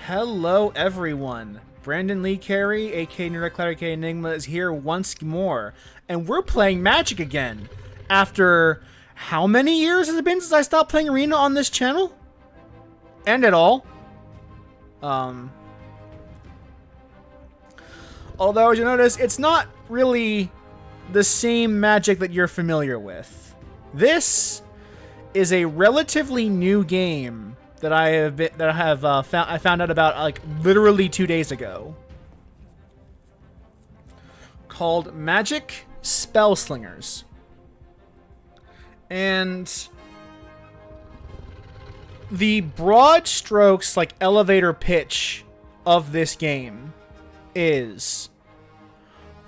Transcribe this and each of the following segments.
Hello, everyone. Brandon Lee Carey, aka Nerdcloud, aka Enigma, is here once more, and we're playing Magic again. After how many years has it been since I stopped playing Arena on this channel? And at all. Although, as you notice, it's not really the same Magic that you're familiar with. This is a relatively new game that I found out about like literally 2 days ago, called Magic Spellslingers. And the broad strokes, like elevator pitch of this game is,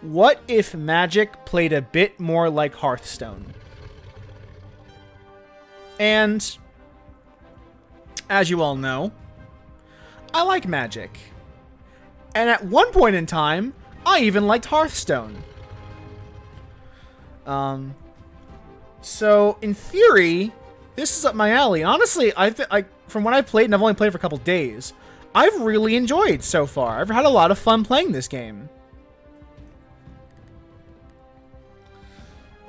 what if Magic played a bit more like Hearthstone? And as you all know, I like Magic. And at one point in time, I even liked Hearthstone. So in theory, this is up my alley. Honestly, from what I've played, and I've only played for a couple days, I've really enjoyed so far. I've had a lot of fun playing this game.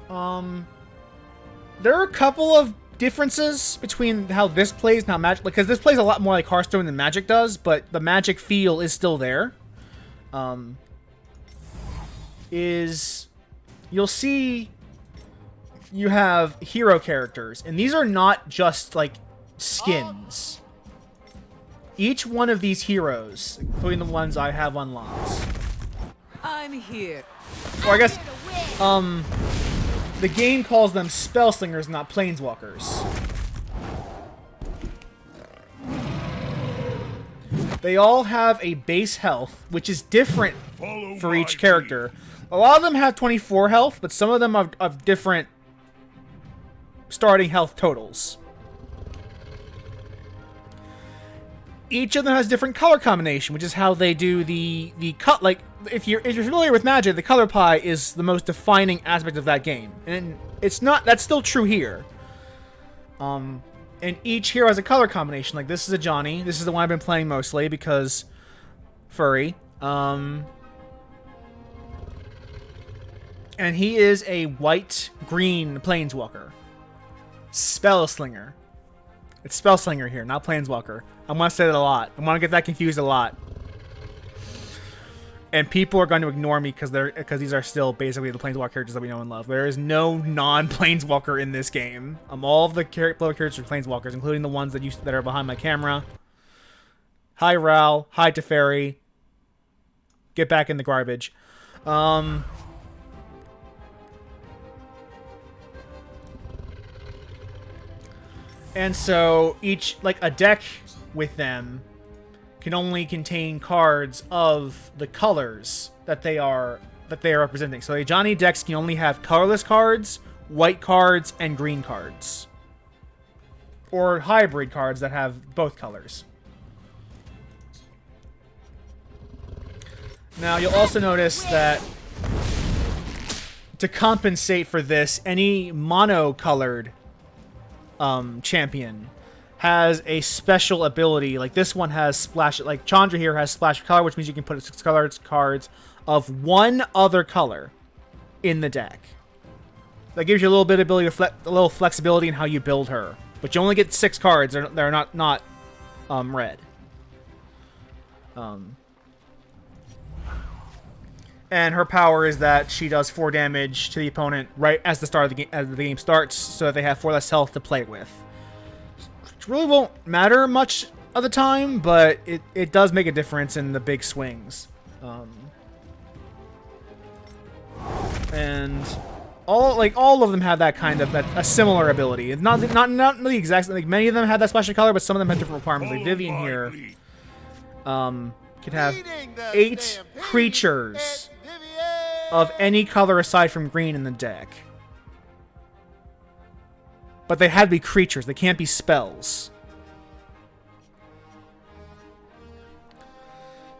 There are a couple of differences between how this plays and how Magic, because this plays a lot more like Hearthstone than Magic does, but the Magic feel is still there. You'll see you have hero characters, and these are not just like skins. Each one of these heroes, including the ones I have unlocked, I'm here. or I guess, the game calls them Spellslingers, not Planeswalkers. They all have a base health, which is different for each character. A lot of them have 24 health, but some of them have different starting health totals. Each of them has different color combination, which is how they do the cut. Like, if you're familiar with Magic, the color pie is the most defining aspect of that game, and it's not. That's still true here. And each hero has a color combination. Like, this is a Johnny. This is the one I've been playing mostly because furry. And he is a white-green Planeswalker. Spellslinger. It's Spellslinger here, not Planeswalker. I'm going to say that a lot. I'm going to get that confused a lot. And people are going to ignore me because these are still basically the Planeswalker characters that we know and love. There is no non-Planeswalker in this game. All of the player characters are Planeswalkers, including the ones that are behind my camera. Hi, Ral. Hi, Teferi. Get back in the garbage. And so each, like, a deck with them can only contain cards of the colors that they are representing. So a Johnny decks can only have colorless cards, white cards, and green cards. Or hybrid cards that have both colors. Now you'll also notice that to compensate for this, any mono-colored champion has a special ability. Like, this one has splash, like Chandra here has splash of color, which means you can put 6 colored cards of one other color in the deck. That gives you a little bit of ability to a little flexibility in how you build her, but you only get 6 cards. They're not red. And her power is that she does 4 damage to the opponent right as the start of the game, as the game starts, so that they have 4 less health to play with. Which really won't matter much of the time, but it does make a difference in the big swings. And all of them have that kind of a similar ability. It's not the exact, like, many of them have that special color, but some of them have different requirements. Like Vivian here, can have 8 creatures of any color aside from green in the deck. But they have to be creatures. They can't be spells.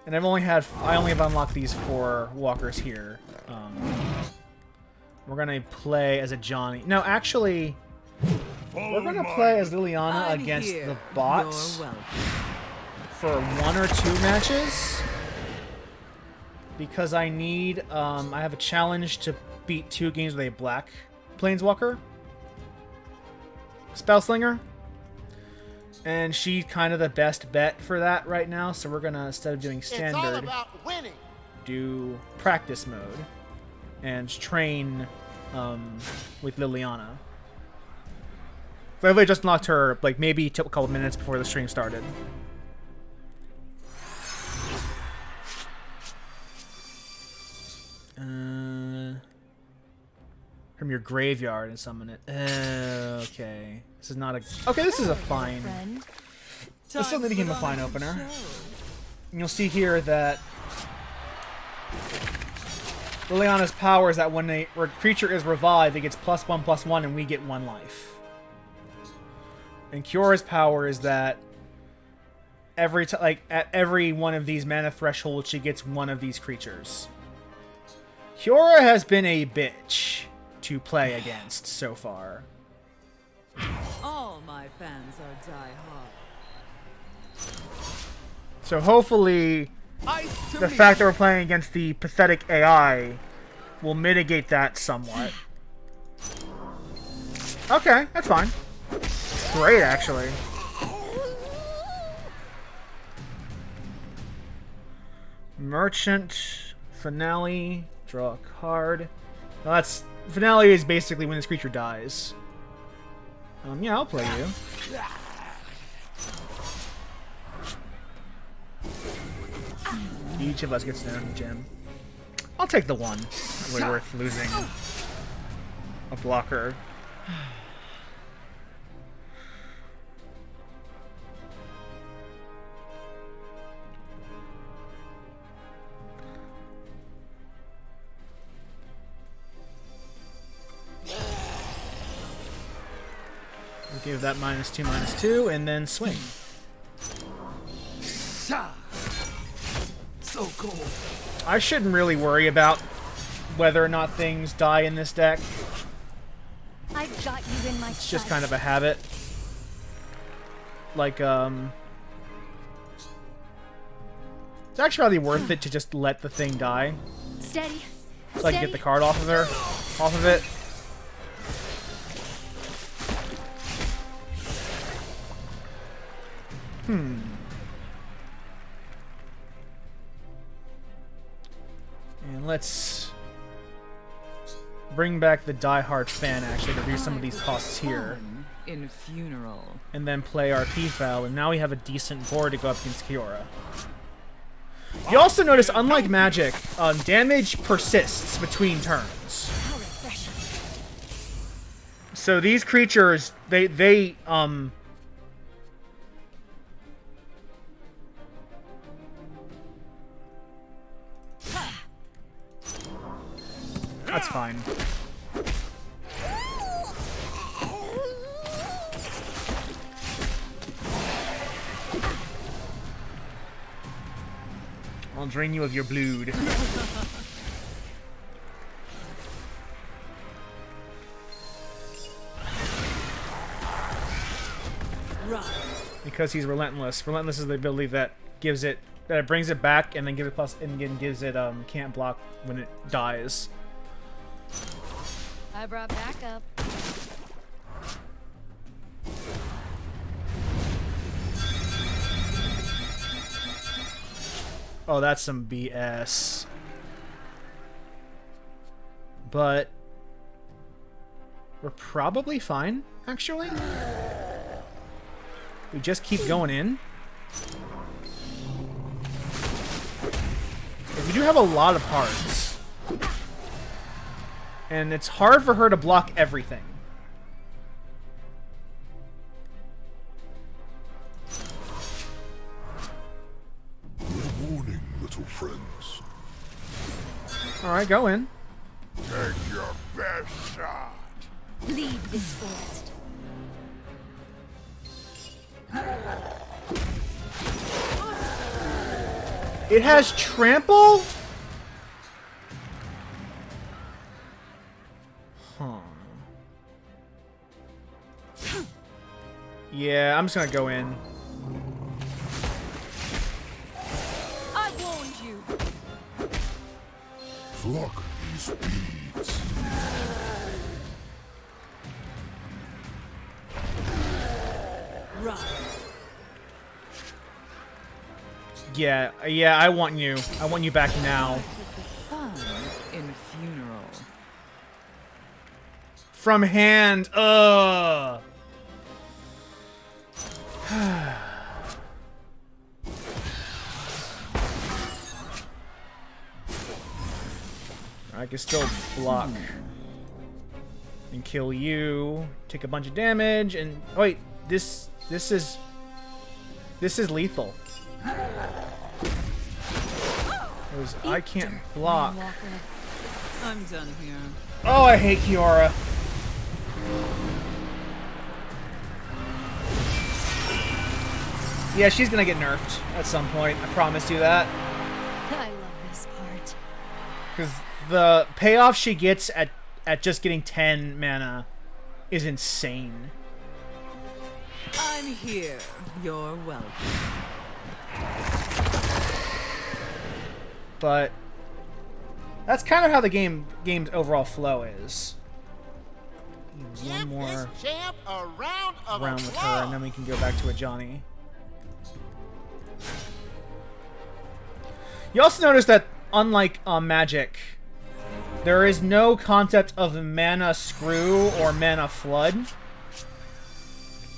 And I only have unlocked these 4 walkers here. We're gonna play as a Johnny. No, actually, we're gonna play as Liliana against the bots. for 1 or 2 matches. Because I need, I have a challenge to beat 2 games with a black Planeswalker. Spellslinger. And she's kind of the best bet for that right now, so we're gonna, instead of doing standard, It's all about winning. do practice mode and train with Liliana. So I just unlocked her like maybe a couple minutes before the stream started. From your graveyard and summon it. Okay. This is not a... Okay, this is a fine... This still became a fine opener. And you'll see here that Liliana's power is that when a creature is revived, it gets +1/+1 and we get 1 life. And Kiora's power is that at every one of these mana thresholds, she gets 1 of these creatures. Kiora has been a bitch to play against so far. All my fans are die-hard. So hopefully the fact that we're playing against the pathetic AI will mitigate that somewhat. Okay, that's fine. Great, actually. Merchant, Finale, draw a card. Well, that's... Finale is basically when this creature dies. Yeah, I'll play you. Each of us gets their own gem. I'll take the 1. Not really worth losing a blocker. We'll give that -2/-2, and then swing. So cool. I shouldn't really worry about whether or not things die in this deck. I've got you in my It's just kind of a habit. Like, it's actually probably worth it to just let the thing die. Steady. So I can get the card off of it. And let's bring back the Die-Hard fan, actually, to read some of these costs here. In funeral. And then play our P-Foul, and now we have a decent board to go up against Kiora. You also notice, unlike Magic, damage persists between turns. So these creatures, they that's fine. I'll drain you of your blood. Because he's relentless. Relentless is the ability that gives it, that it brings it back and then gives it plus, and then gives it can't block when it dies. I brought backup. Oh, that's some BS. But we're probably fine, actually. We just keep going in. We do have a lot of cards. And it's hard for her to block everything. Good morning, little friends. Alright, go in. Take your best shot. Leave this forest. It has trample? Huh. Yeah, I'm just gonna go in. Pluck these beads. Run. Yeah, I want you. I want you back now. Fun in funeral. From hand. Ugh. I can still block and kill you. Take a bunch of damage and oh, wait, this is lethal. 'Cause I can't block. I'm done here. Oh, I hate Kiora. Yeah, she's gonna get nerfed at some point. I promise you that. I love this part. Because the payoff she gets at just getting 10 mana is insane. I'm here. You're welcome. But that's kind of how the game's overall flow is. One more champ a round of round with her, and then we can go back to a Johnny. You also notice that, unlike Magic, there is no concept of mana screw or mana flood.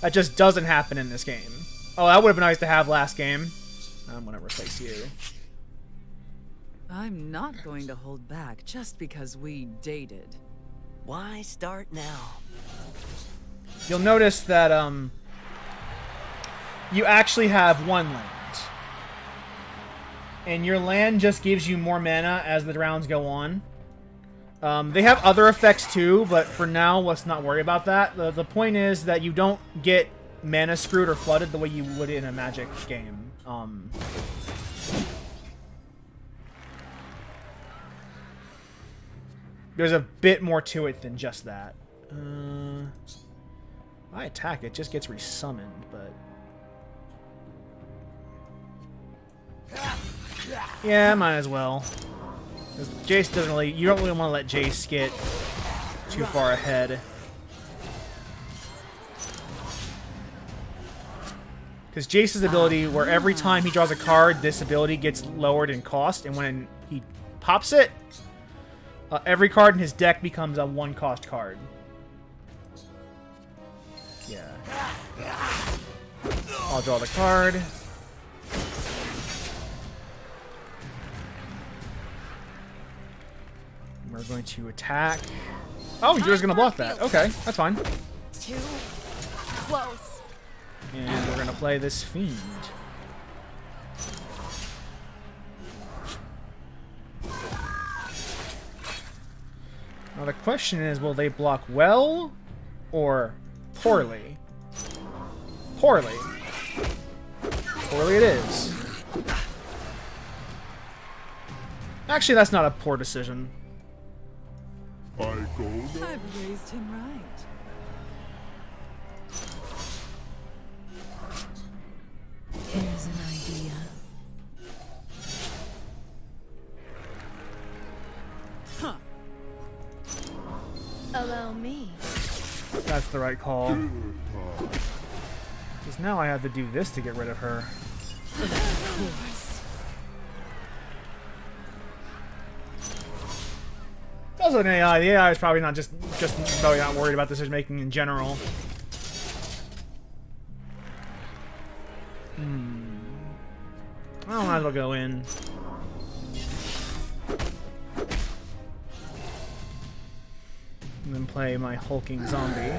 That just doesn't happen in this game. Oh, that would have been nice to have last game. I'm gonna replace you. I'm not going to hold back just because we dated. Why start now? You'll notice that you actually have one land. And your land just gives you more mana as the rounds go on. They have other effects too, but for now, let's not worry about that. The point is that you don't get mana screwed or flooded the way you would in a Magic game. There's a bit more to it than just that. I attack, it just gets resummoned, but... Yeah, might as well. 'Cause Jace doesn't really... You don't really want to let Jace get too far ahead. Because Jace's ability, where every time he draws a card, this ability gets lowered in cost, and when he pops it, every card in his deck becomes a 1-cost card. Yeah. I'll draw the card. We're going to attack. Oh, you're just going to block that. Okay, that's fine. Too close. And we're going to play this Fiend. Now the question is, will they block well or poorly? Poorly. Poorly it is. Actually, that's not a poor decision. I go now. I've raised him right. Here's an idea. Huh. Allow me. That's the right call. Because now I have to do this to get rid of her. Also, the AI is probably not just probably not worried about decision making in general. I might as well go in. And then play my hulking zombie.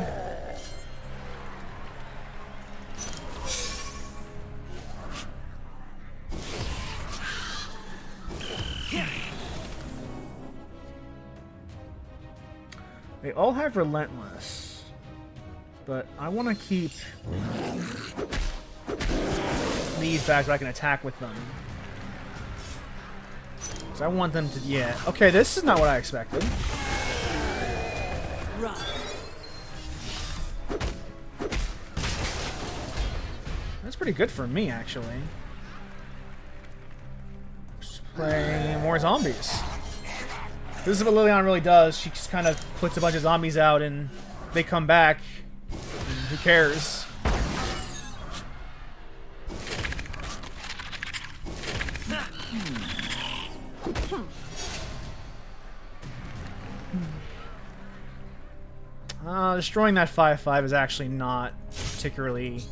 They all have Relentless, but I want to keep these back so I can attack with them. Because I want them to, yeah. Okay, this is not what I expected. Run. That's pretty good for me, actually. Just play more zombies. This is what Liliana really does. She just kind of puts a bunch of zombies out and they come back. And who cares? Destroying that 5/5 is actually not particularly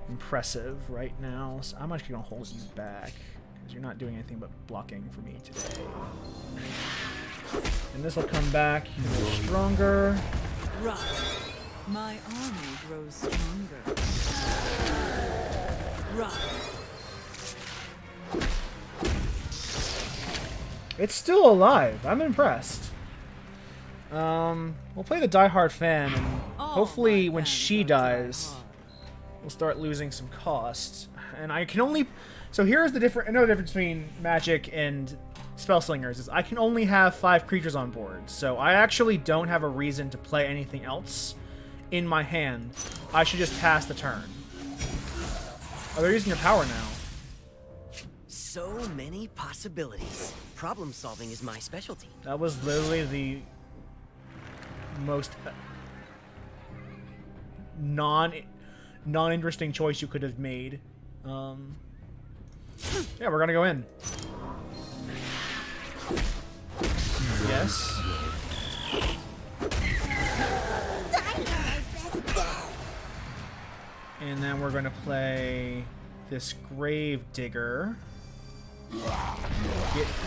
impressive right now. So I'm actually going to hold you back because you're not doing anything but blocking for me today. And this will come back even stronger. Right. My army grows stronger. Right. It's still alive. I'm impressed. We'll play the Die Hard fan, and hopefully when she dies, we'll start losing some cost. And I can only... So here's the another difference between Magic and Spellslingers is I can only have 5 creatures on board. So I actually don't have a reason to play anything else in my hand. I should just pass the turn. Oh, they're using their power now. So many possibilities. Problem solving is my specialty. That was literally the most non-interesting choice you could have made. Yeah, we're gonna go in. Yes. And then we're gonna play this Grave Digger.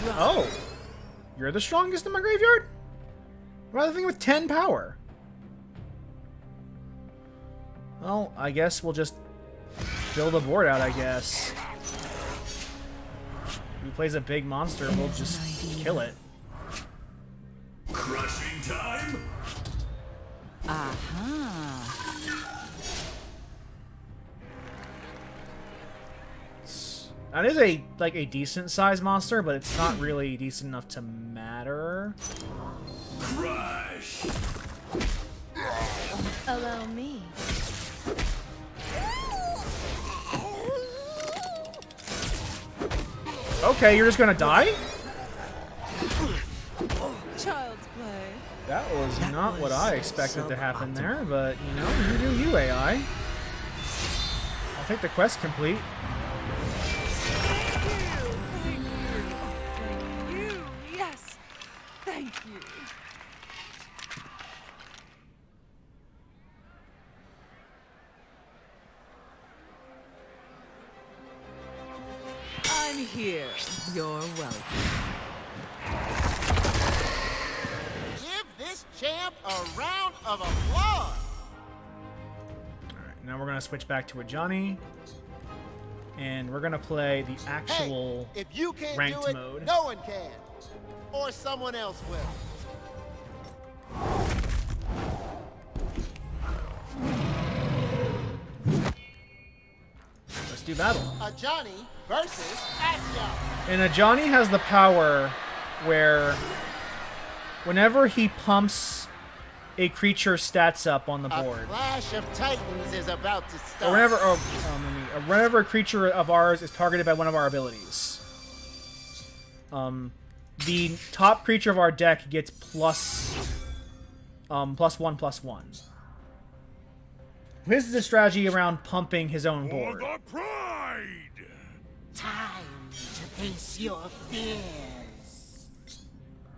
Oh! You're the strongest in my graveyard? What other thing with 10 power? Well, I guess we'll just fill the board out, I guess. If he plays a big monster, we'll just kill it. Crushing time? Aha. That is a decent sized monster, but it's not really decent enough to matter. Crush! Allow me. Okay, you're just gonna die? Child's play. That was not what I expected to happen there, but you know, you do you, AI. I'll take the quest complete. Thank you. Yes. Thank you. I'm here. You're welcome. Give this champ a round of applause. Alright, now we're gonna switch back to a Johnny. And we're gonna play the actual Hey, if you can't ranked do it, mode. no one can. Or someone else will. Let's do battle. A Johnny versus Action. And a Johnny has the power where whenever he pumps a creature's stats up on the A board, Clash of Titans is about to start. or whenever a creature of ours is targeted by one of our abilities, the top creature of our deck gets +1/+1. This is a strategy around pumping his own For board. the pride! Time to face your fears.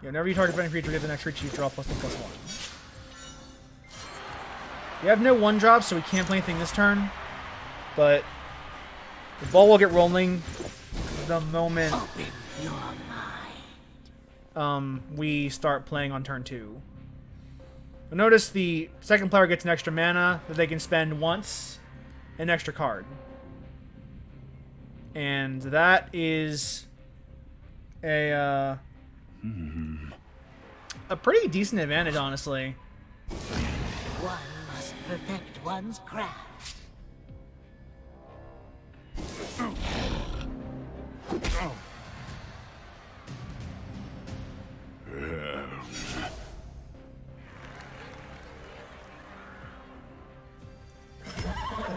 Yeah, whenever you target any creature, get the next creature you draw +1/+1. We have no 1-drops, so we can't play anything this turn. But the ball will get rolling the moment Open your mind. we start playing on turn 2. You'll notice the second player gets an extra mana that they can spend once, an extra card. And that is a pretty decent advantage, honestly. One must perfect one's craft.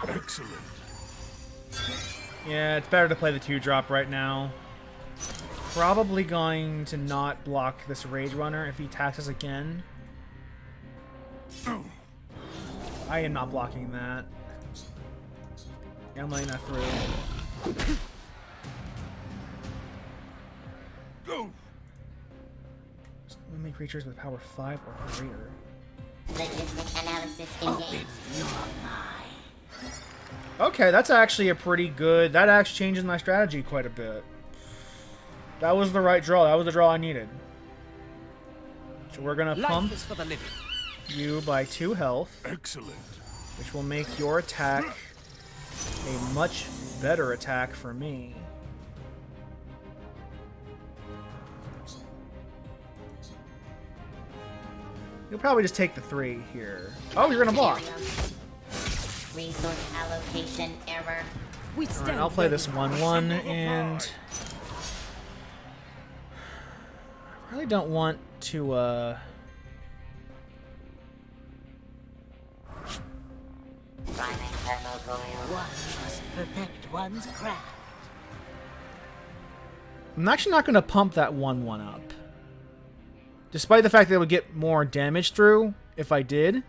Excellent. Yeah, it's better to play the 2-drop right now. probably going to not block this Rage Runner if he attacks us again. I am not blocking that. Yeah, I'm letting that through. Go. Only creatures with power 5 or greater. Logistic analysis engaged. Okay, that's actually a pretty good... That actually changes my strategy quite a bit. That was the right draw. That was the draw I needed. So we're gonna pump Life is for the living. you by 2 health, Excellent. which will make your attack a much better attack for me. You'll probably just take the 3 here. Oh, you're gonna block. Resource allocation error. We Alright, stand I'll play ready. this 1/1, and I really don't want to, One must perfect one's craft. I'm actually not going to pump that 1/1 up. Despite the fact that it would get more damage through if I did.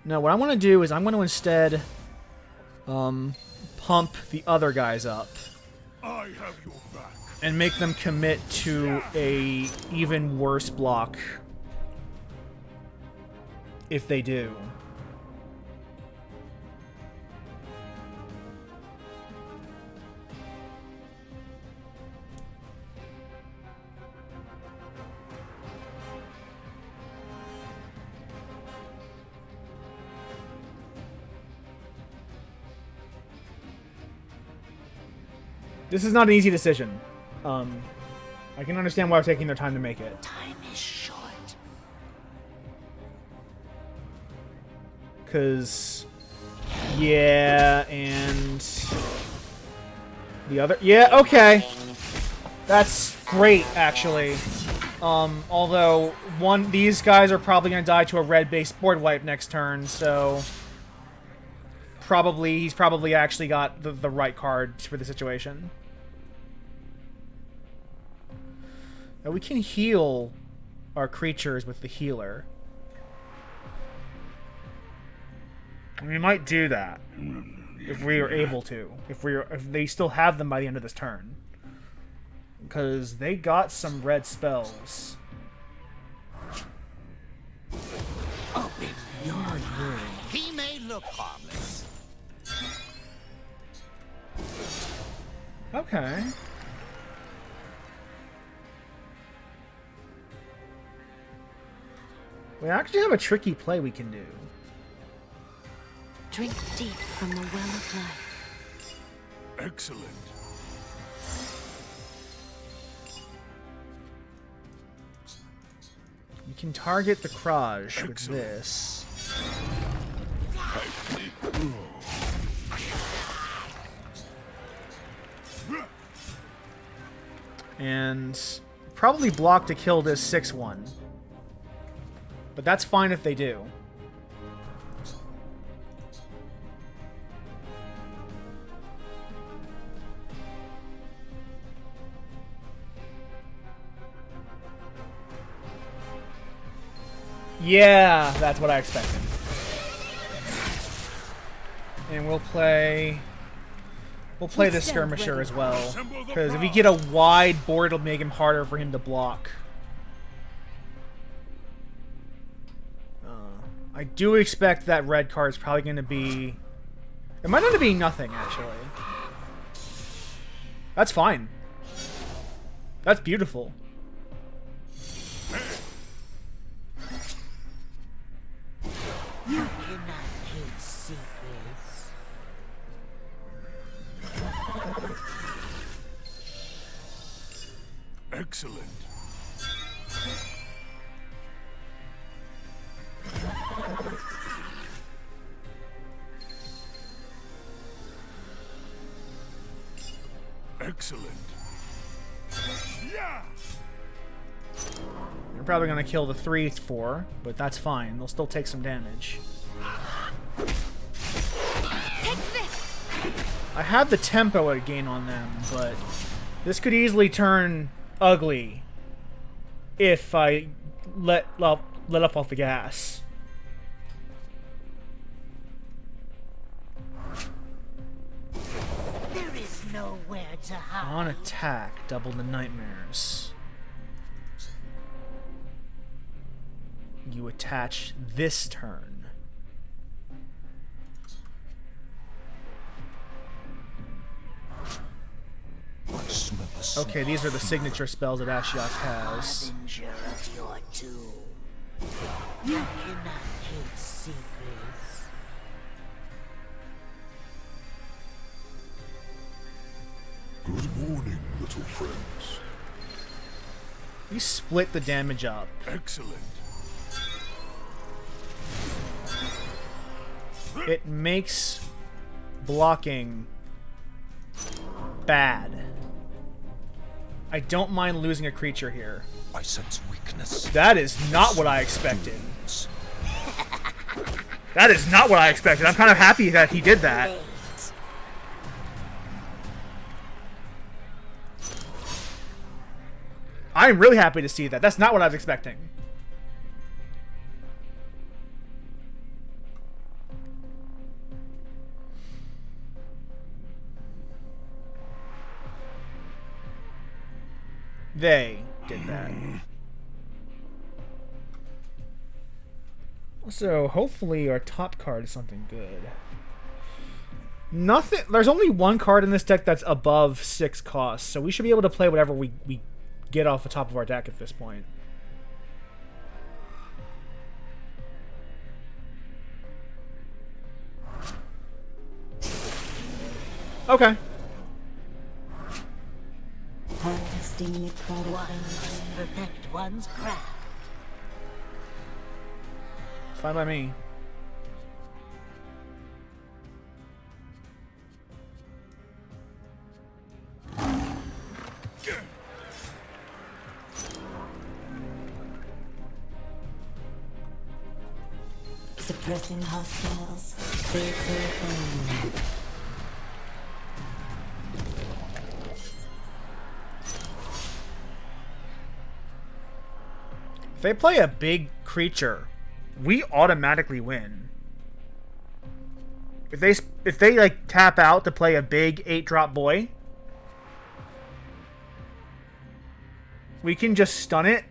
No, what I want to do is I'm going to instead pump the other guys up I have your back. and make them commit to a even worse block if they do. This is not an easy decision. I can understand why they're taking their time to make it. Time is short. Because, yeah, and the other, yeah, okay. That's great, actually. Although, these guys are probably going to die to a red-based board wipe next turn, so he's probably actually got the right card for the situation. Now we can heal our creatures with the healer. We might do that if we are able to. If they still have them by the end of this turn, because they got some red spells. Open your mind. He may look harmless. Okay. We actually have a tricky play we can do. Drink deep from the well of life. Excellent. We can target the Kraj with this. And probably block to kill this 6/1. But that's fine if they do. Yeah, that's what I expected. And we'll play the skirmisher as well, because if we get a wide board, it'll make him harder for him to block. I do expect that red card is probably going to be... It might end up being nothing, actually. That's fine. That's beautiful. You cannot keep secrets. Excellent. Excellent. Yeah. You're probably going to kill the 3/4, but that's fine. They'll still take some damage. Take this! I have the tempo gain on them, but This could easily turn ugly if I let up off the gas. There is nowhere to hide. On attack, double the nightmares. You attach this turn. Okay, these are the signature spells that Ashiok has. Harbinger of your doom. You cannot keep secrets. Good morning, little friends. We split the damage up. Excellent. It makes blocking bad. I don't mind losing a creature here. I sense weakness. That is not what I expected. That is not what I expected. I'm kind of happy that he did that. I'm really happy to see that. That's not what I was expecting. They did that. So, hopefully our top card is something good. Nothing. There's only one card in this deck that's above 6 costs, so we should be able to play whatever we get off the top of our deck at this point. Okay. Harvesting necrotic bones. Perfect one's craft. Fine by me. Suppressing hostiles. Clear, clear, clear. If they play a big creature, we automatically win. If they like tap out to play a big 8-drop boy, we can just stun it,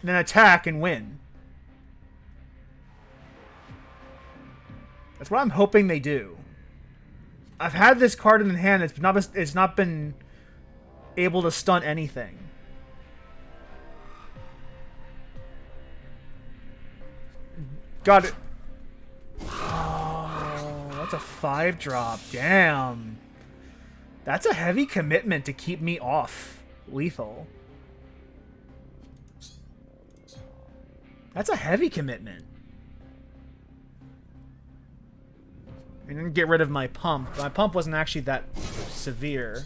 then attack and win. That's what I'm hoping they do. I've had this card in the hand. It's not been able to stun anything. Got it. Oh, that's a 5-drop. Damn. That's a heavy commitment to keep me off lethal. That's a heavy commitment. I didn't get rid of my pump. My pump wasn't actually that severe.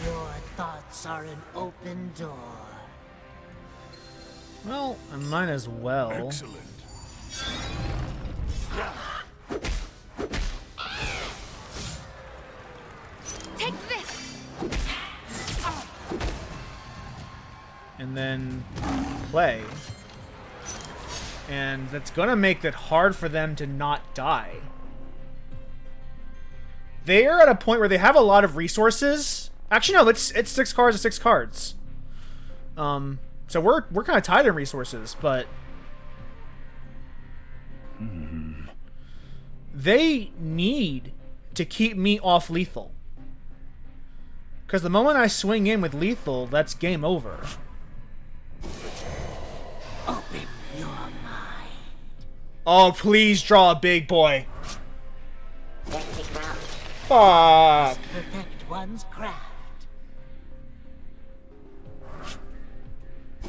Your thoughts are an open door. Well, I might as well. Excellent. Take this! And then play. And that's gonna make it hard for them to not die. They are at a point where they have a lot of resources. Actually, no, it's 6 cards to 6 cards. So we're kind of tied in resources, but they need to keep me off lethal. Because the moment I swing in with lethal, that's game over. Open your mind. Oh, please draw a big boy. Then take him out. Fuck. Perfect one's craft.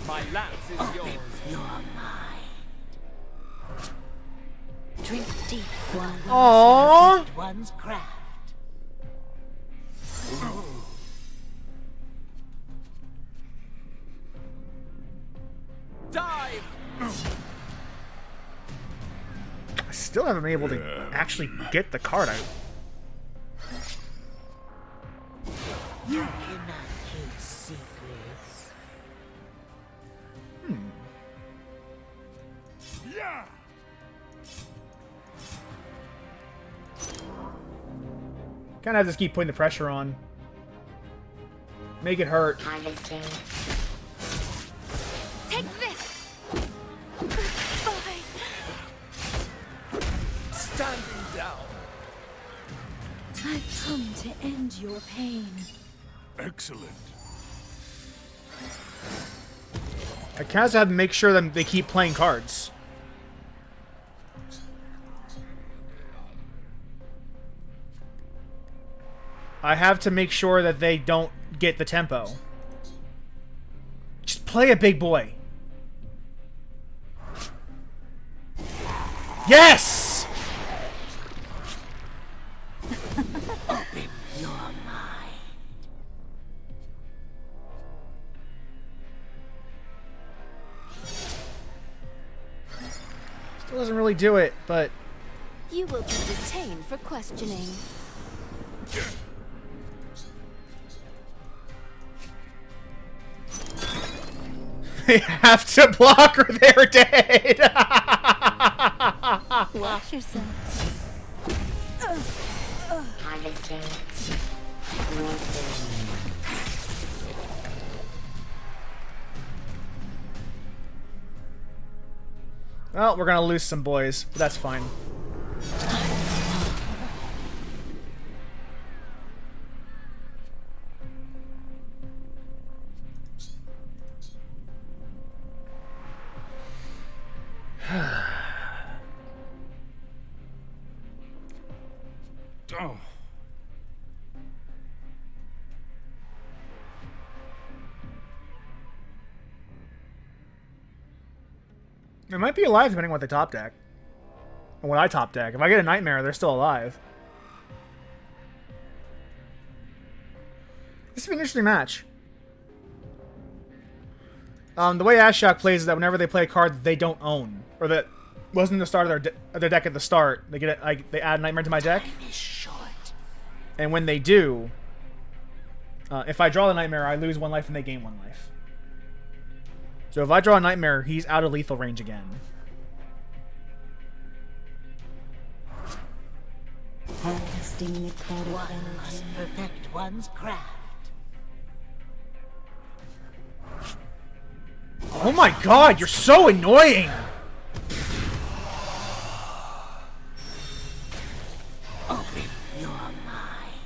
My lance is Open yours. your mind. Drink deep. One Aww. perfect one's craft. Dive! I still haven't been able to actually get the card out. You cannot keep secrets. Yeah! Kind of have to just keep putting the pressure on. Make it hurt. Take this. Fine. Standing down. I've come to end your pain. Excellent. I kind of have to make sure that they keep playing cards. I have to make sure that they don't get the tempo. Just play a big boy. Yes! Open your mind. Still doesn't really do it, but You will be detained for questioning. they have to block or they're dead. Watch yourself. Well, we're gonna lose some boys, but that's fine. Oh. It might be alive depending on what they top deck. And what I top deck. If I get a Nightmare, they're still alive. This would be an interesting match. The way Ashok plays is that whenever they play a card that they don't own, or that wasn't the start of their deck at the start, they get it, like, they add Nightmare to my deck. Is short. And when they do, if I draw the Nightmare, I lose 1 life and they gain 1 life. So if I draw a Nightmare, he's out of lethal range again. Harvesting the one must perfect one's craft. Oh my god, you're so annoying! Open your mind.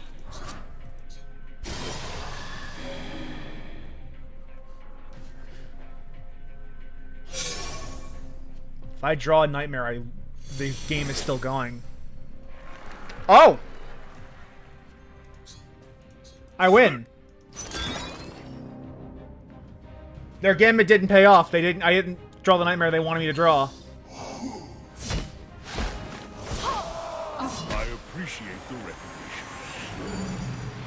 If I draw a Nightmare, the game is still going. Oh! I win. Their gambit didn't pay off. I didn't draw the Nightmare they wanted me to draw. I appreciate the recognition.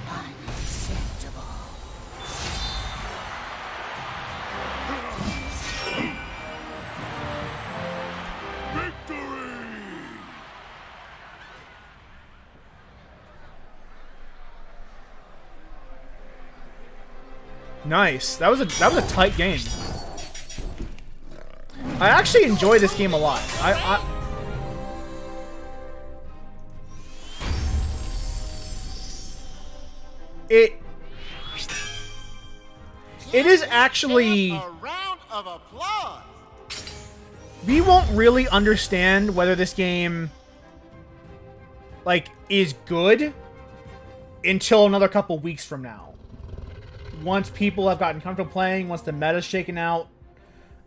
Unacceptable. Victory! Nice. That was a tight game. I actually enjoy this game a lot. It is actually. A round of applause. We won't really understand whether this game, like, is good until another couple weeks from now. Once people have gotten comfortable playing, once the meta's shaken out,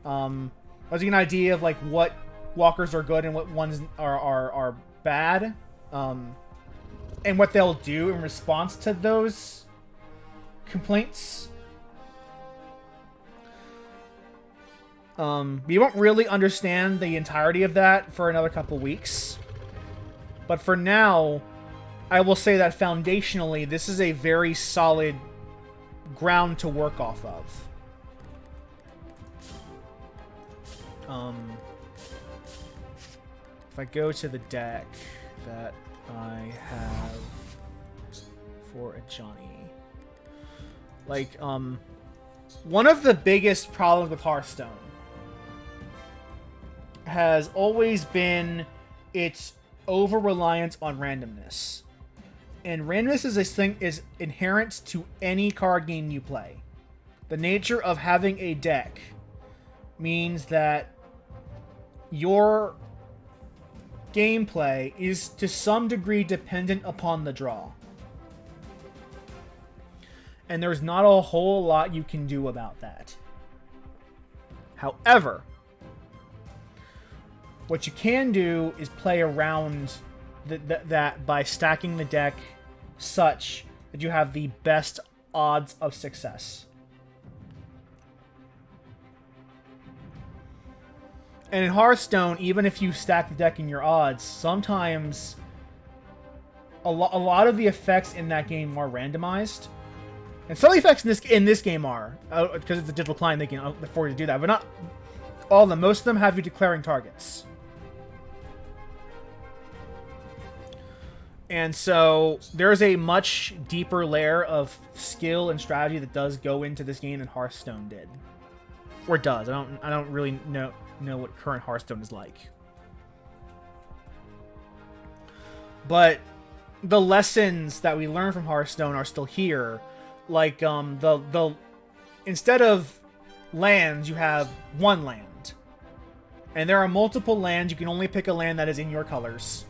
once you get an idea of, like, what walkers are good and what ones are bad, and what they'll do in response to those complaints. We won't really understand the entirety of that for another couple weeks. But for now, I will say that foundationally, this is a very solid ground to work off of. if I go to the deck that I have for a Johnny, like, one of the biggest problems with Hearthstone has always been its over-reliance on randomness. And randomness is inherent to any card game you play. The nature of having a deck means that your gameplay is to some degree dependent upon the draw. And there's not a whole lot you can do about that. However, what you can do is play around that by stacking the deck such that you have the best odds of success. And in Hearthstone, even if you stack the deck in your odds, sometimes a lot of the effects in that game are randomized. And some of the effects in this game are, because it's a digital client, they can afford to do that. But not all of them. Most of them have you declaring targets. And so there's a much deeper layer of skill and strategy that does go into this game than Hearthstone did, or does. I don't really know what current Hearthstone is like. But the lessons that we learn from Hearthstone are still here. Like the instead of lands, you have one land, and there are multiple lands. You can only pick a land that is in your colors.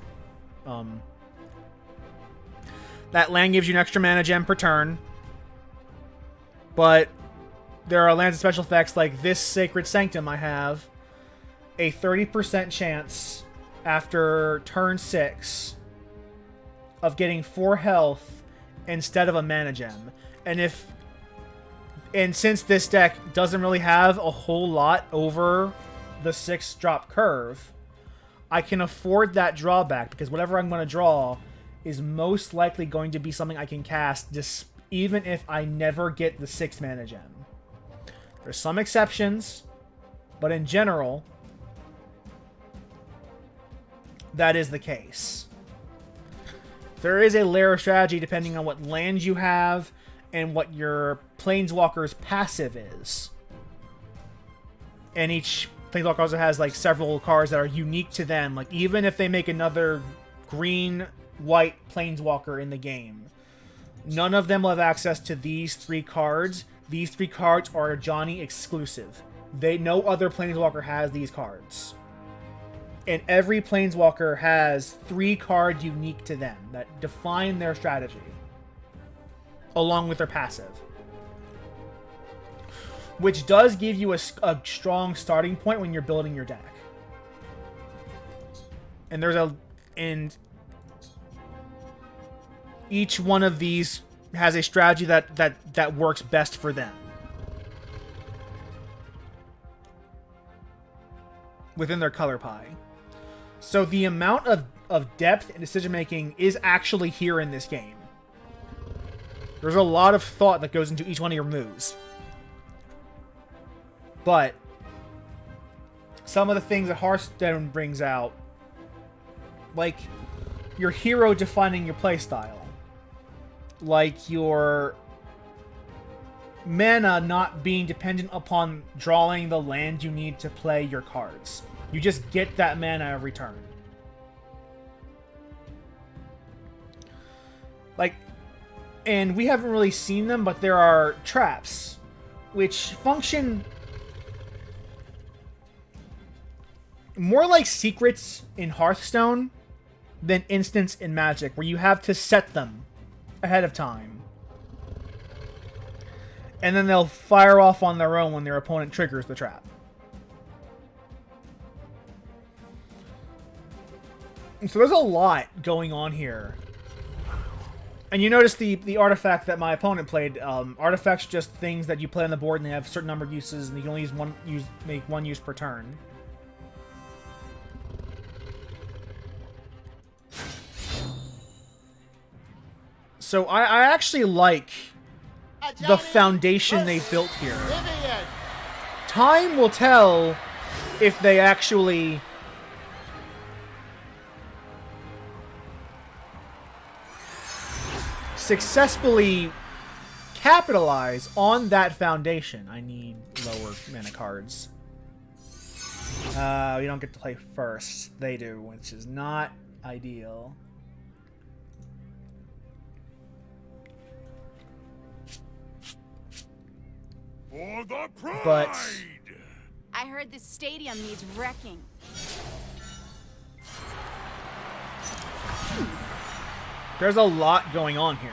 That land gives you an extra mana gem per turn. But there are lands with special effects like this Sacred Sanctum I have. A 30% chance after turn 6 of getting 4 health instead of a mana gem. And since this deck doesn't really have a whole lot over the 6 drop curve, I can afford that drawback because whatever I'm going to draw is most likely going to be something I can cast even if I never get the 6th mana gem. There's some exceptions, but in general, that is the case. There is a layer of strategy depending on what land you have and what your Planeswalker's passive is. And each Planeswalker also has like several cards that are unique to them. Like even if they make another green-white Planeswalker in the game, none of them will have access to these 3 cards. These 3 cards are Johnny exclusive. No other Planeswalker has these cards. And every Planeswalker has 3 cards unique to them that define their strategy, along with their passive. Which does give you a strong starting point when you're building your deck. And each one of these has a strategy that works best for them within their color pie. So the amount of depth and decision making is actually here in this game. There's a lot of thought that goes into each one of your moves. But some of the things that Hearthstone brings out, like your hero defining your playstyle, like your mana not being dependent upon drawing the land you need to play your cards. You just get that mana every turn. Like, and we haven't really seen them, but there are traps which function more like secrets in Hearthstone than instants in Magic, where you have to set them ahead of time. And then they'll fire off on their own when their opponent triggers the trap. So there's a lot going on here. And you notice the artifact that my opponent played. Artifacts just things that you play on the board and they have a certain number of uses, and you can only make one use per turn. So I actually like the foundation they built here. Time will tell if they actually successfully capitalize on that foundation. I need lower mana cards. We don't get to play first. They do, which is not ideal. For the pride! But I heard this stadium needs wrecking. there's a lot going on here.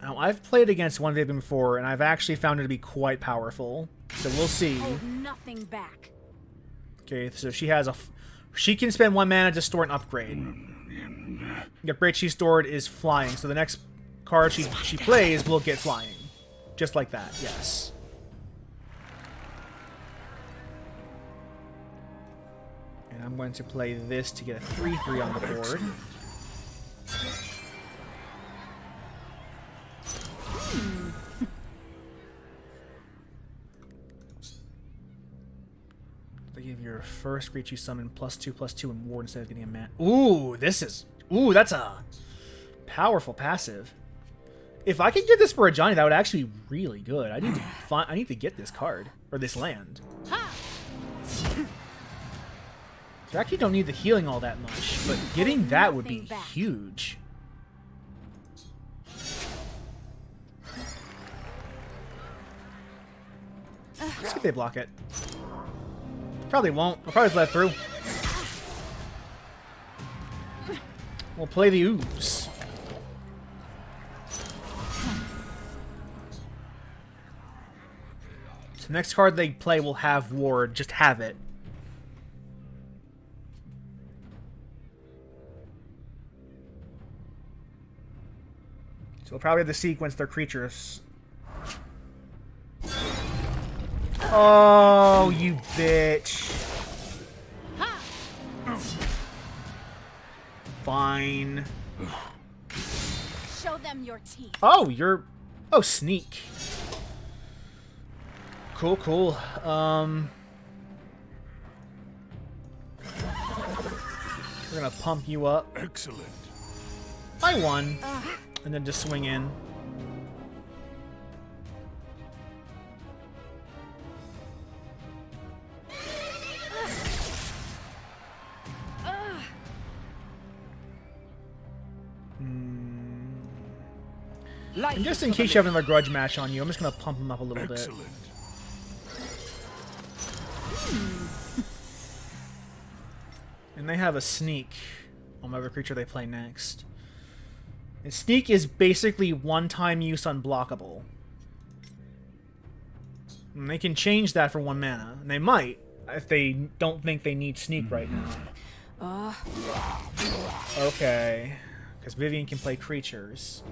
Now, I've played against one of them before, and I've actually found it to be quite powerful. So we'll see. Hold nothing back. Okay, so she has she can spend 1 mana to store an upgrade. The upgrade she stored is flying, so the next card she plays will get flying. Just like that, yes. And I'm going to play this to get a 3/3 on the board. They give your first creature you summon +2/+2 and ward instead of getting a man. Ooh, that's a powerful passive. If I could get this for a Johnny, that would actually be really good. I need to get this card or this land. You actually don't need the healing all that much, but getting that would be huge. Let's see if they block it. Probably won't. I'll probably just let it through. We'll play the ooze. So next card they play will have ward. Just have it. So we'll probably have to sequence their creatures. Oh, you bitch. Fine. Show them your teeth. Oh, you're... Oh, sneak. Cool, cool. We're gonna pump you up. Excellent. By 1. And then just swing in. And just in case you have another grudge match on you, I'm just gonna pump him up a little bit. And they have a sneak on whatever creature they play next. And sneak is basically one-time use unblockable. And they can change that for 1 mana. And they might, if they don't think they need sneak right now. Okay. Because Vivian can play creatures.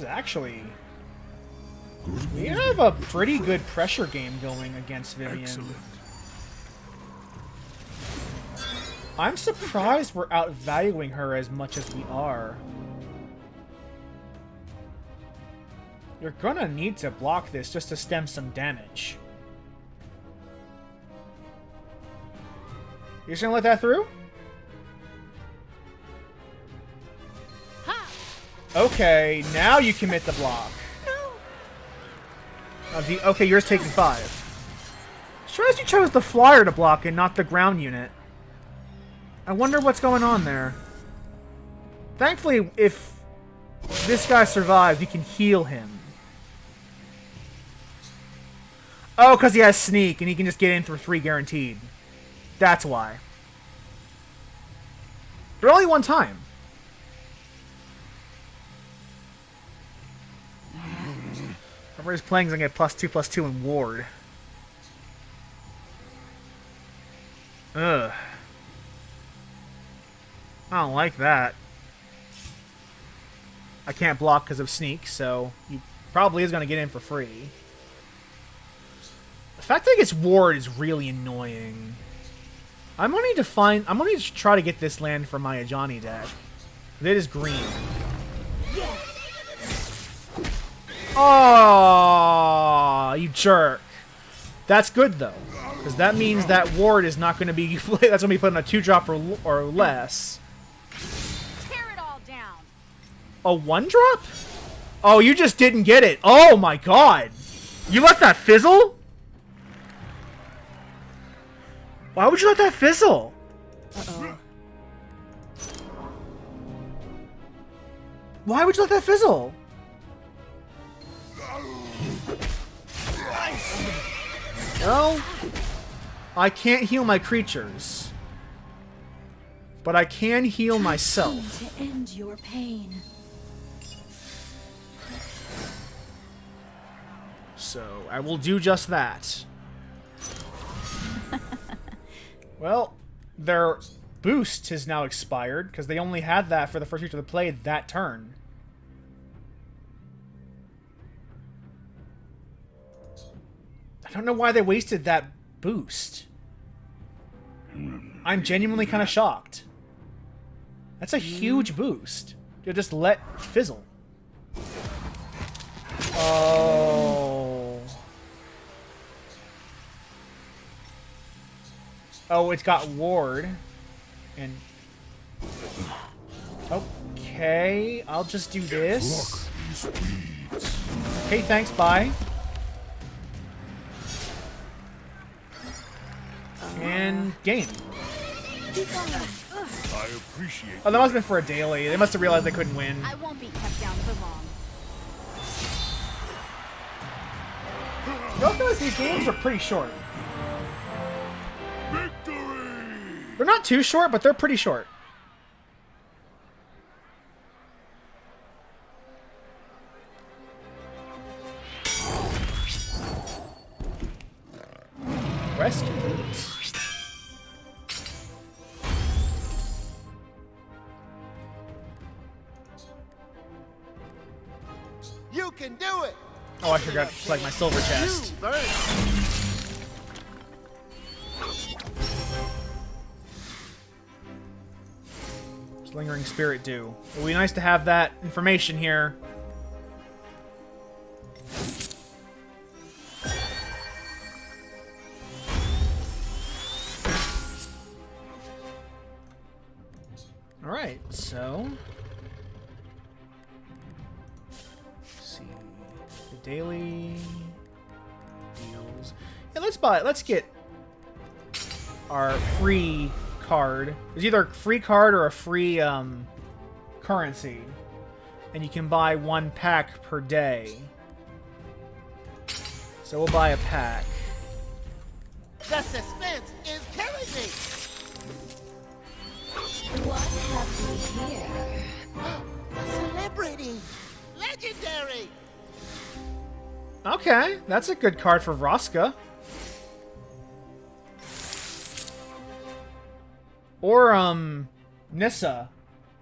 Actually, we have a pretty good pressure game going against Vivian. Excellent. I'm surprised we're outvaluing her as much as we are. You're gonna need to block this just to stem some damage. You're just gonna let that through? Okay, now you commit the block. Okay, yours taking 5. Surprised you chose the flyer to block and not the ground unit. I wonder what's going on there. Thankfully, if this guy survives, you can heal him. Oh, because he has sneak and he can just get in for 3 guaranteed. That's why. But only 1 time. Whoever's playing is going to get +2/+2 in ward. Ugh. I don't like that. I can't block because of sneak, so he probably is going to get in for free. The fact that he gets ward is really annoying. I'm going to try to get this land for my Ajani deck. It is green. Oh, you jerk. That's good, though. Because that means that ward is not going to be... that's going to be put on a 2-drop or less. Tear it all down. A 1-drop? Oh, you just didn't get it. Oh, my God. You let that fizzle? Why would you let that fizzle? Uh-oh. Why would you let that fizzle? Well, I can't heal my creatures. But I can heal myself. To end your pain. So, I will do just that. Well, their boost has now expired, because they only had that for the first creature to play that turn. I don't know why they wasted that boost. I'm genuinely kind of shocked. That's a huge boost. You'll just let fizzle. Oh. Oh, it's got ward. And... okay, I'll just do this. Okay, thanks, bye. And game. I appreciate Oh, that must have been for a daily. They must have realized they couldn't win. I won't be kept down for long. Most of these games are pretty short. victory. They're not too short, but they're pretty short. Rescue boots. You can do it. Oh, I forgot to select my silver chest. You first. What's Lingering Spirit do? It would be nice to have that information here. Alright, so... let's see... the daily... deals... yeah, let's get... our free card. There's either a free card or a free, currency. And you can buy 1 pack per day. So we'll buy a pack. The suspense is killing me. What have we here? A celebrity. Legendary. Okay, that's a good card for Vraska. Or, Nissa.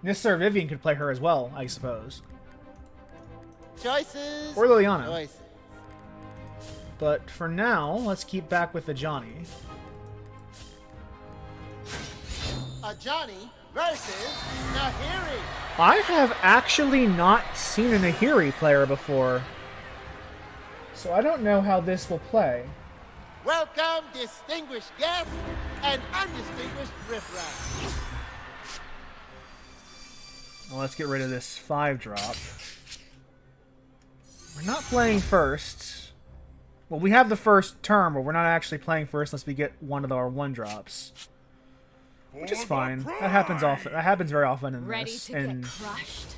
Nissa or Vivian could play her as well, I suppose. Choices. Or Liliana. Choices. But for now, let's keep back with the Johnny. A Johnny versus Nahiri. I have actually not seen a Nahiri player before. So I don't know how this will play. Welcome, distinguished guests and undistinguished riffraff. Well, let's get rid of this 5-drop. We're not playing first. Well, we have the first turn, but we're not actually playing first unless we get one of our 1-drops. Which is fine. That happens often. That happens very often in Ready this. to And get crushed?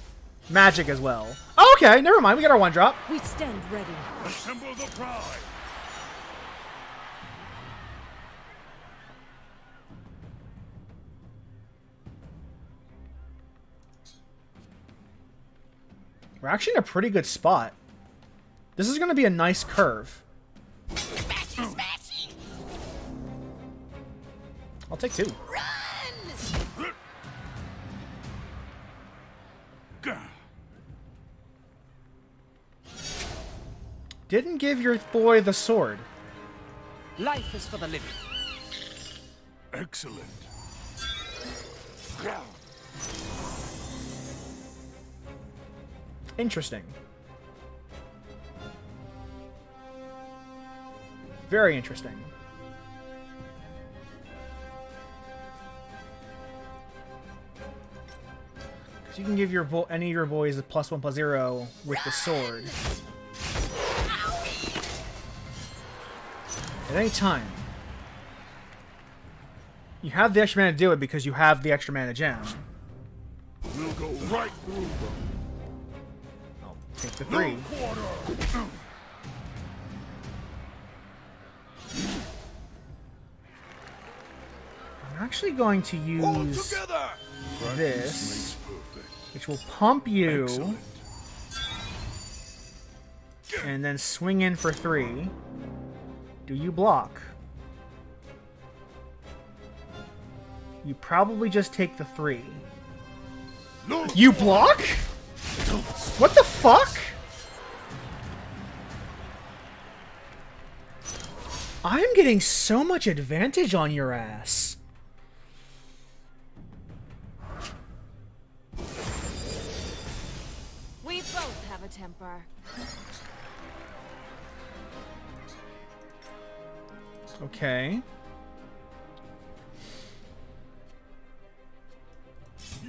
Magic as well. Oh, okay, never mind. We got our 1-drop. We stand ready. Assemble the pride. We're actually in a pretty good spot. This is going to be a nice curve. Smashy, smashy. I'll take 2. Run. Didn't give your boy the sword. Life is for the living. Excellent. Interesting. Very interesting. Because you can give your any of your boys a +1/+0 with the sword. At any time. You have the extra mana to do it because you have the extra mana gem. We'll go right through them. I'll take the 3. No quarter. I'm actually going to use Together. this, Makes perfect. which will pump you, Excellent. and then swing in for 3. Do you block? You probably just take the 3. No. You block? What the fuck? I'm getting so much advantage on your ass. We both have a temper. Okay.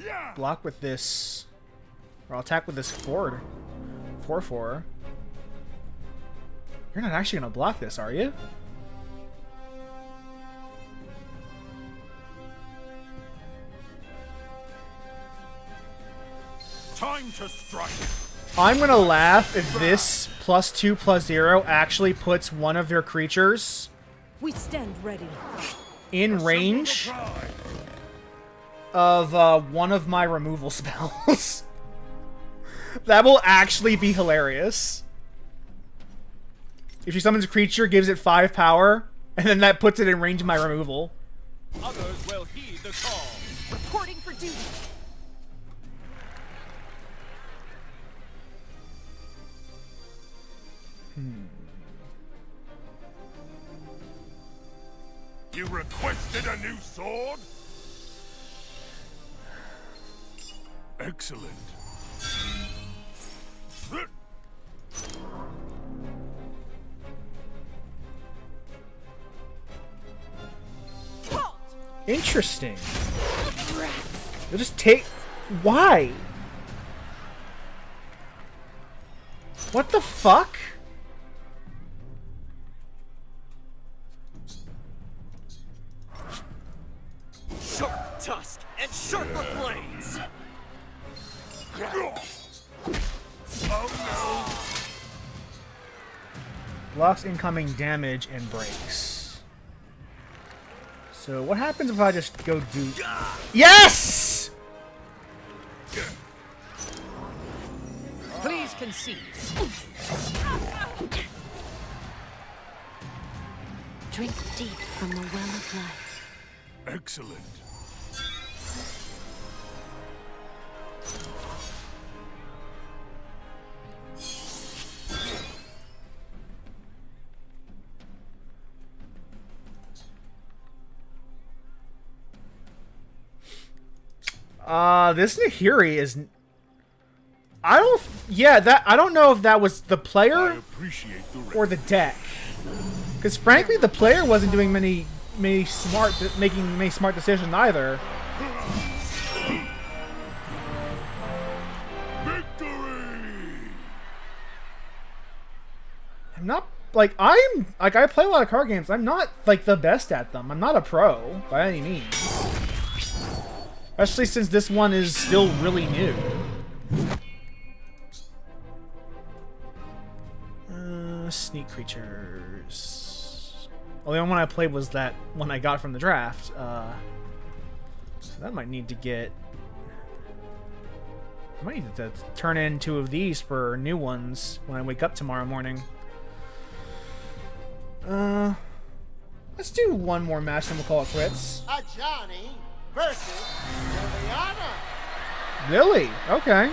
Yeah. Block with this. Or I'll attack with this 4/4. You're not actually going to block this, are you? Time to strike. I'm going to laugh if this +2/+0 actually puts one of their creatures We stand ready. in Assemble range the pride. of one of my removal spells. That will actually be hilarious. If she summons a creature, gives it 5 power, and then that puts it in range of my removal. Others will heed the call. Reporting for duty. You requested a new sword? Excellent. Interesting. You'll just take... Why? What the fuck? Sharp tusk and sharper blades. Oh Blocks incoming damage and breaks. So what happens if I just go do... Yes! Please concede. Drink deep from the well of life. no! Excellent. This Nahiri is... I don't... Yeah, that... I don't know if that was the I player appreciate the or the deck. Because frankly, the player wasn't doing making many smart decisions either. victory. I'm not... I play a lot of card games. I'm not, the best at them. I'm not a pro, by any means. Especially since this one is still really new. Sneak creatures. Well, the only one I played was that one I got from the draft. So that might need to get... I might need to turn in 2 of these for new ones when I wake up tomorrow morning. Let's do one more match and we'll call it quits. A Johnny versus Liliana. Lily, okay.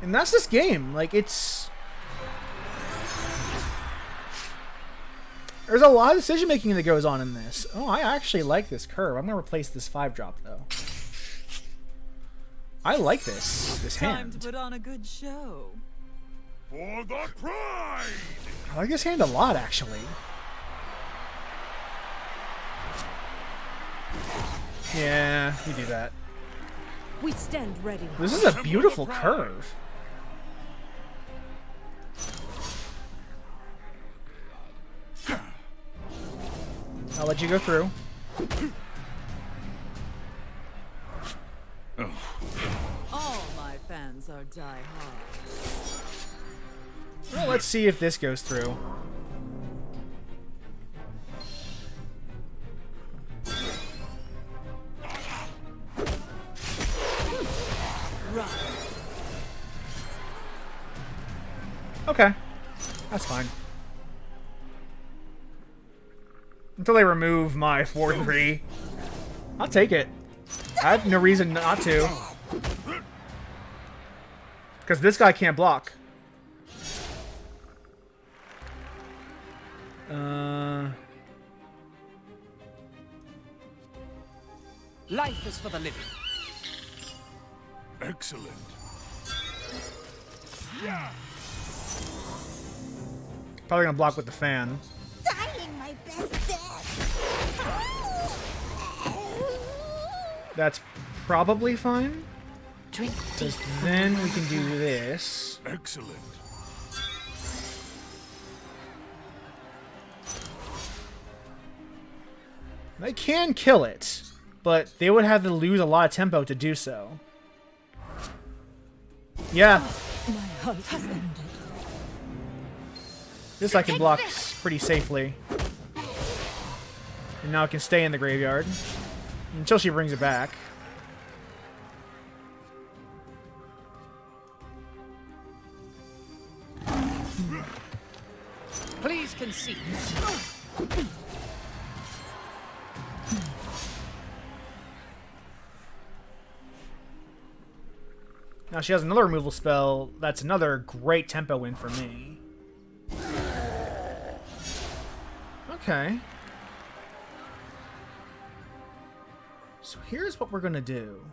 And that's this game. It's... There's a lot of decision making that goes on in this. Oh, I actually like this curve. I'm gonna replace this 5-drop though. I like this Time to hand. put on a good show. For the pride! I like this hand a lot, actually. Yeah, we do that. We stand ready. This is a beautiful curve. I'll let you go through. All my fans are die-hard. Well, let's see if this goes through. Run. Okay. That's fine. Until they remove my 4-3. I'll take it. I have no reason not to. Because this guy can't block. Life is for the living. Excellent. Probably gonna block with the fan. Dying my best death. That's probably fine. Drink Because then we can do this. Excellent. They can kill it, but they would have to lose a lot of tempo to do so. Yeah, my hunt has ended. this I can block pretty safely. And now it can stay in the graveyard until she brings it back. Please concede. Now she has another removal spell. That's another great tempo win for me. Okay. So here's what we're gonna do.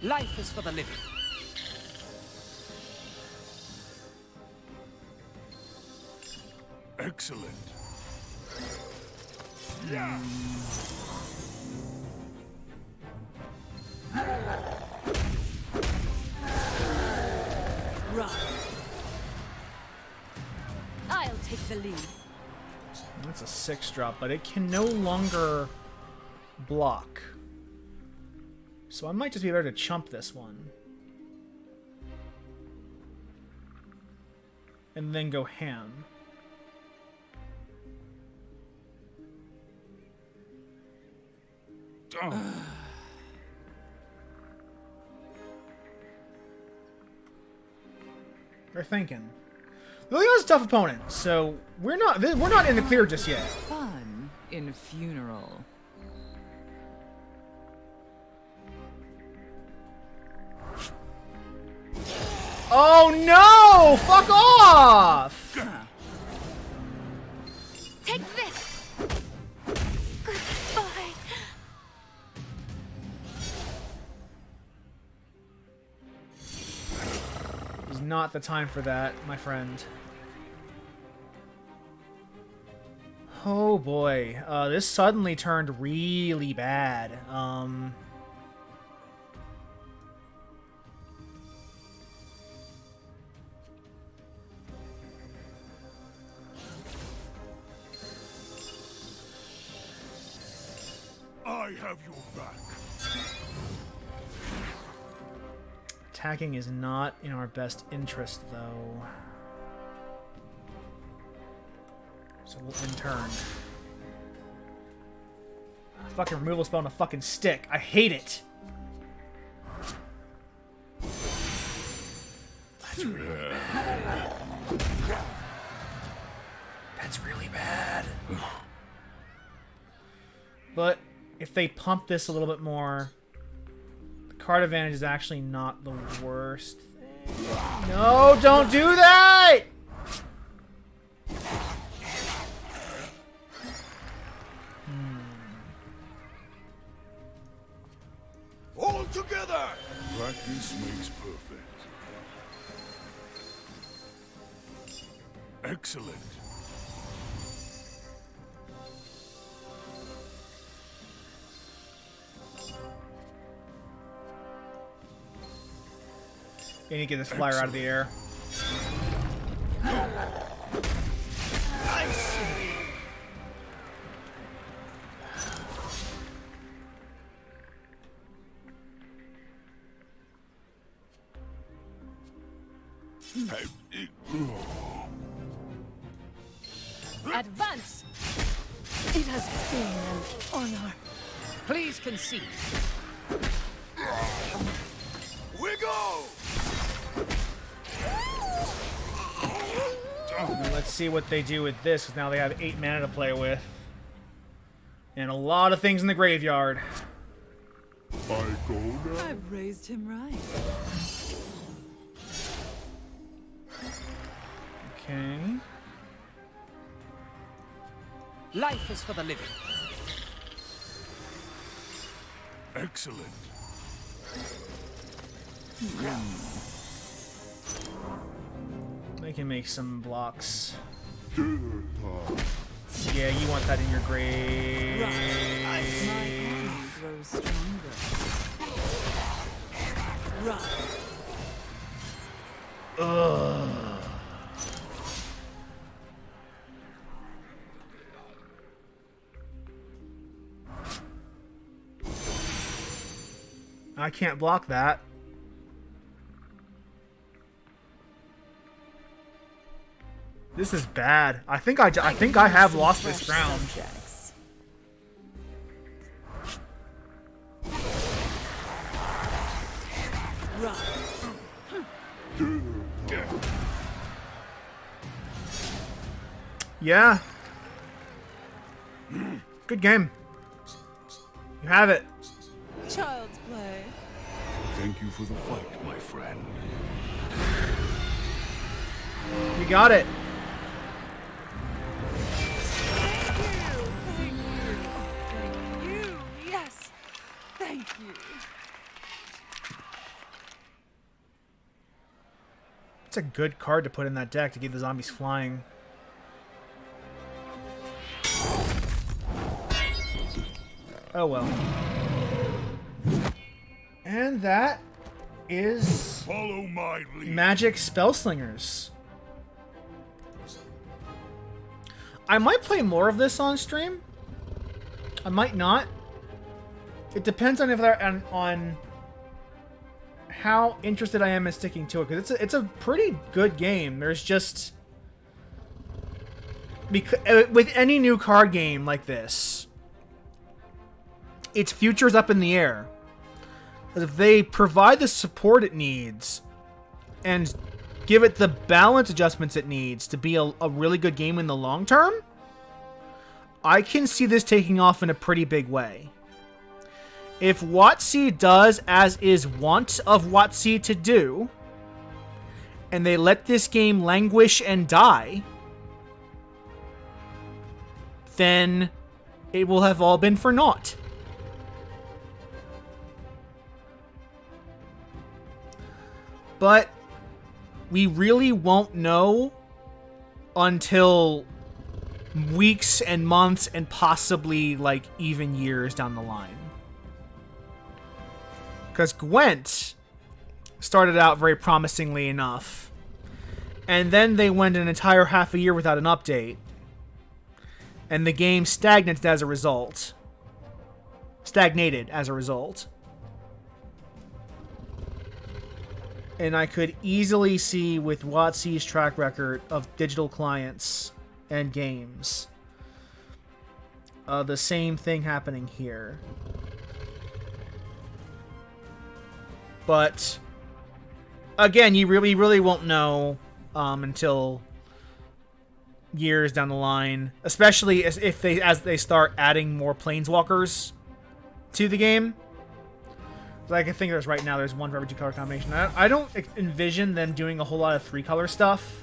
Life is for the living. Excellent. Run. I'll take the lead. That's a 6-drop, but it can no longer block. So I might just be able to chump this one. And then go ham. They're thinking. Liliana's a tough opponent, so we're not in the clear just yet. Fun in funeral. Oh no! Fuck off! Take this. Goodbye. It's not the time for that, my friend. Oh boy, this suddenly turned really bad. I have your back. Attacking is not in our best interest, though. So we'll in turn. Fucking removal spell on a fucking stick. I hate it. That's really bad. That's really bad. But if they pump this a little bit more, the card advantage is actually not the worst thing. No, don't do that! This makes perfect. Excellent. You need to get this flyer out of the air. Nice. Advance! It has been an honor. Please concede. We go. Let's see what they do with this, because now they have 8 mana to play with. And a lot of things in the graveyard. I go now. I've raised him right. Okay. Life is for the living. Excellent. They can make some blocks. Yeah, you want that in your grave. My hand grows stronger. Run. Ugh. I can't block that. This is bad. I think I have lost this round. Yeah. Good game. You have it. Child's play. Thank you for the fight, my friend. You got it. Thank you. Yes. Thank you. It's a good card to put in that deck to keep the zombies flying. Oh well. And that is Follow my lead. Magic Spellslingers. I might play more of this on stream. I might not. It depends on if they're on how interested I am in sticking to it, because it's a pretty good game. There's just with any new card game like this, its future's up in the air. If they provide the support it needs and give it the balance adjustments it needs to be a really good game in the long term, I can see this taking off in a pretty big way. If WotC does as is wont of WotC to do, and they let this game languish and die, then it will have all been for naught. But we really won't know until weeks and months and possibly like even years down the line. Because Gwent started out very promisingly enough, and then they went an entire half a year without an update, and the game stagnated as a result. And I could easily see with WotC's track record of digital clients and games, the same thing happening here. But again, you really won't know until years down the line, especially as they start adding more planeswalkers to the game. Like I think there's right now, there's one for every 2 color combination. I don't envision them doing a whole lot of 3 color stuff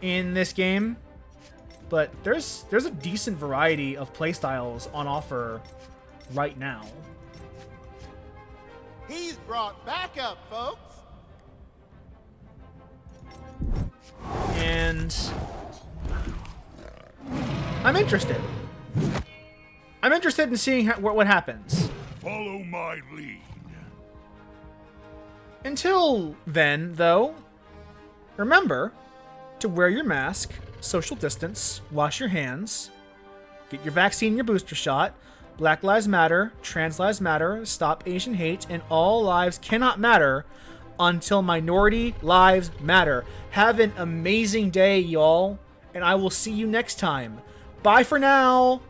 in this game, but there's a decent variety of playstyles on offer right now. He's brought backup, folks. And I'm interested. I'm interested in seeing what happens. Follow my lead. Until then, though, remember to wear your mask, social distance, wash your hands, get your vaccine, your booster shot. Black Lives Matter, Trans Lives Matter, Stop Asian Hate, and all lives cannot matter until minority lives matter. Have an amazing day, y'all, and I will see you next time. Bye for now!